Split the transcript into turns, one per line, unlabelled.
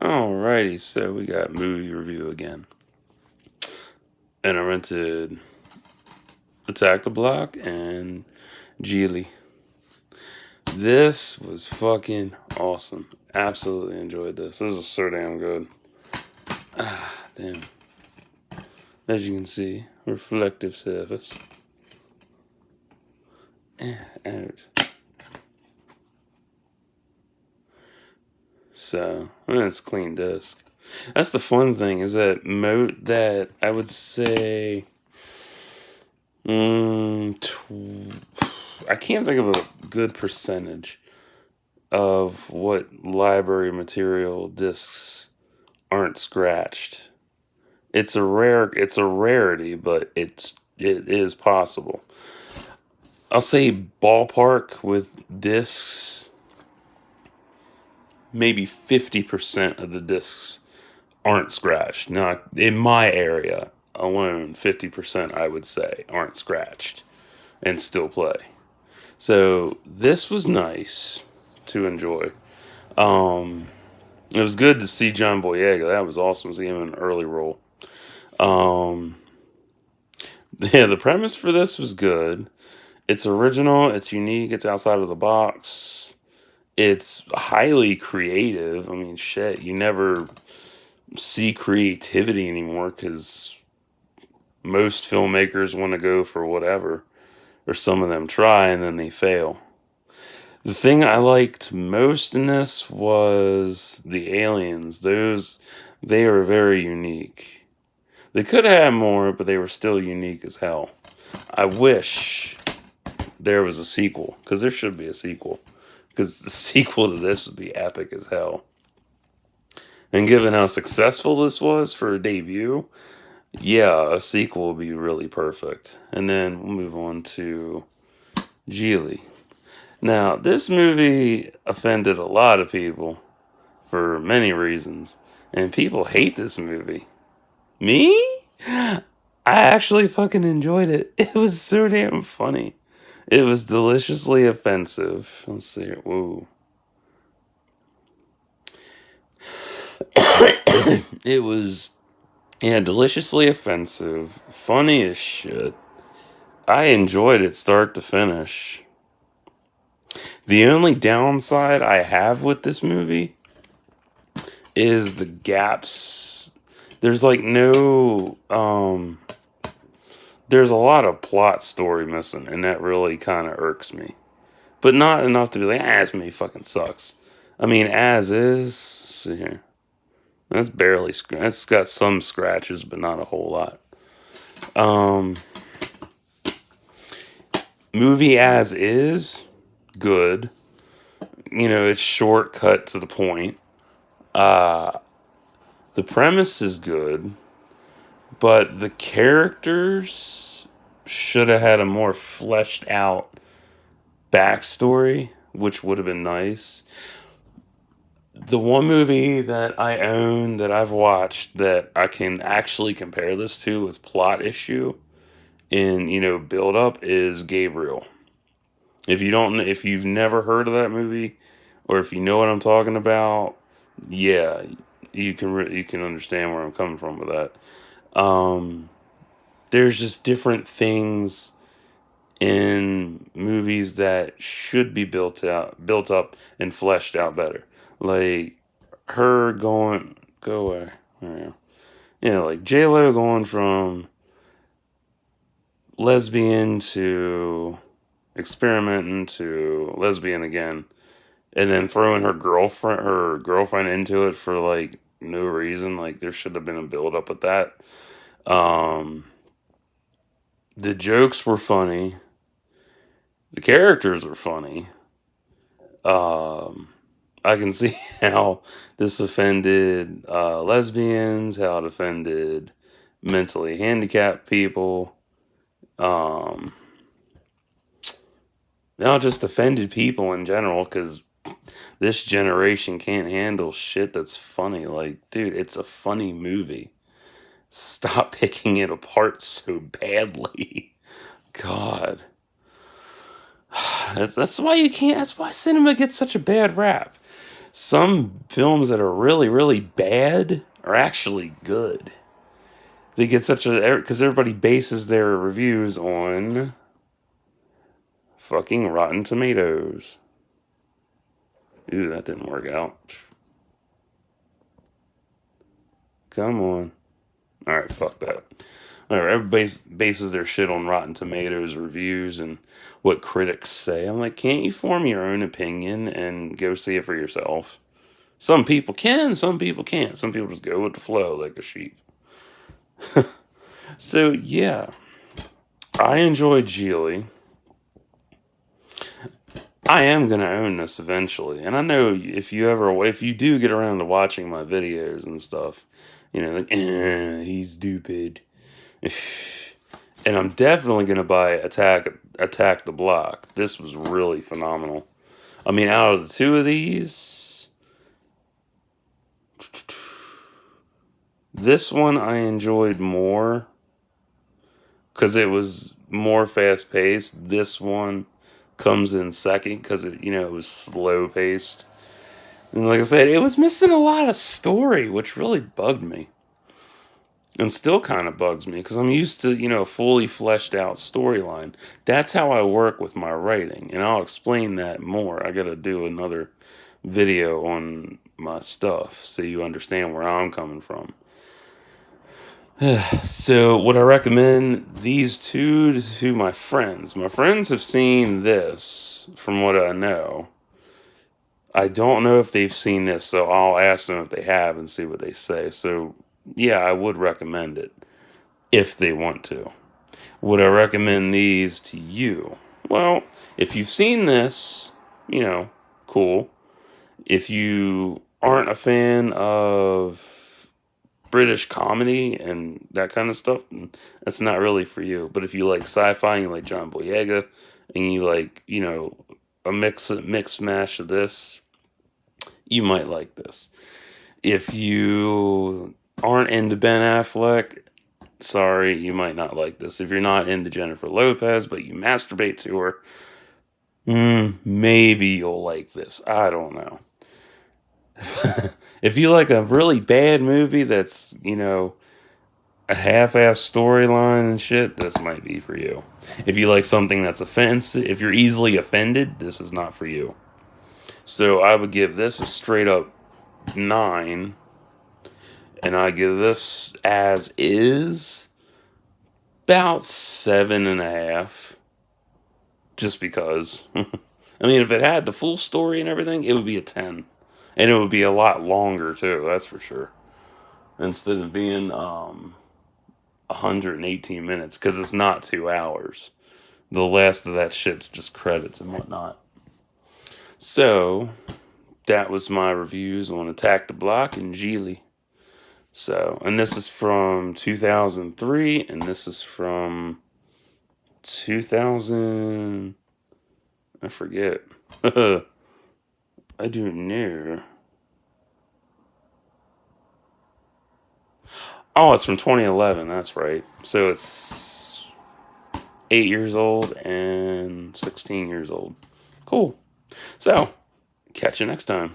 Alrighty, so we got movie review again. And I rented Attack the Block and Gigli. This was fucking awesome. Absolutely enjoyed this. This was so damn good. Damn. As you can see, reflective surface. Out. So, it's clean disc. That's the fun thing, is that I would say I can't think of a good percentage of what library material discs aren't scratched. It's a rarity, but it is possible. I'll say ballpark with discs, maybe 50% of the discs aren't scratched. Now, in my area alone, 50% I would say aren't scratched and still play. So this was nice to enjoy. It was good to see John Boyega. That was awesome to see him in an early role. Yeah, the premise for this was good. It's original. It's unique. It's outside of the box. It's highly creative. I mean, shit, you never see creativity anymore because most filmmakers want to go for whatever, or some of them try and then they fail. The thing I liked most in this was the aliens. They are very unique. They could have had more, but they were still unique as hell. I wish there was a sequel, because there should be a sequel. Because the sequel to this would be epic as hell. And given how successful this was for a debut, yeah, a sequel would be really perfect. And then we'll move on to Gigli. Now, this movie offended a lot of people for many reasons. And people hate this movie. Me? I actually fucking enjoyed it. It was so damn funny. It was deliciously offensive. Let's see here. Whoa. It was, yeah, deliciously offensive. Funny as shit. I enjoyed it start to finish. The only downside I have with this movie is the gaps. There's like no there's a lot of plot story missing, and that really kind of irks me. But not enough to be like, this movie fucking sucks. I mean, as is, let's see here. That's barely that's got some scratches, but not a whole lot. Movie as is, good. You know, it's short, cut to the point. The premise is good, but the characters should have had a more fleshed out backstory, which would have been nice. The one movie that I own that I've watched that I can actually compare this to with plot issue in, build up is Gabriel. If you've never heard of that movie, or if you know what I'm talking about, yeah, you can understand where I'm coming from with that. There's just different things in movies that should be built up, and fleshed out better. Like her go away. Yeah, like J-Lo going from lesbian to experimenting to lesbian again, and then throwing her girlfriend into it for like no reason. Like there should have been a build up with that. Um, the jokes were funny. The characters were funny. Um, I can see how this offended lesbians, how it offended mentally handicapped people. Um, now just offended people in general, because this generation can't handle shit that's funny. Like, dude, it's a funny movie. Stop picking it apart so badly. God. That's why you can't. That's why cinema gets such a bad rap. Some films that are really, really bad are actually good. They get such a, because everybody bases their reviews on fucking Rotten Tomatoes. Ooh, that didn't work out. Come on. Alright, fuck that. Alright, everybody bases their shit on Rotten Tomatoes reviews and what critics say. I'm like, can't you form your own opinion and go see it for yourself? Some people can, some people can't. Some people just go with the flow like a sheep. So, yeah. I enjoyed Gigli. I am gonna own this eventually, and I know if you do get around to watching my videos and stuff, like he's stupid, and I'm definitely gonna buy Attack the Block. This was really phenomenal. I mean, out of the two of these, this one I enjoyed more because it was more fast paced. This one comes in second because it was slow paced. And like I said, it was missing a lot of story, which really bugged me. And still kind of bugs me because I'm used to, a fully fleshed out storyline. That's how I work with my writing. And I'll explain that more. I got to do another video on my stuff so you understand where I'm coming from. So, would I recommend these two to my friends? My friends have seen this, from what I know. I don't know if they've seen this, so I'll ask them if they have and see what they say. So, yeah, I would recommend it if they want to. Would I recommend these to you? Well, if you've seen this, cool. If you aren't a fan of British comedy and that kind of stuff, that's not really for you. But if you like sci-fi and you like John Boyega and you like, a mix mash of this, you might like this. If you aren't into Ben Affleck, sorry, you might not like this. If you're not into Jennifer Lopez, but you masturbate to her, maybe you'll like this. I don't know. If you like a really bad movie that's, a half-ass storyline and shit, this might be for you. If you like something that's offensive, if you're easily offended, this is not for you. So I would give this a straight up 9. And I give this as is about 7.5. Just because. I mean, if it had the full story and everything, it would be a 10. And it would be a lot longer too, that's for sure. Instead of being 118 minutes, because it's not 2 hours. The last of that shit's just credits and whatnot. So, that was my reviews on Attack the Block and Gigli. So, and this is from 2003, and this is from 2000. I forget. I don't know. Oh, it's from 2011. That's right. So it's 8 years old and 16 years old. Cool. So, catch you next time.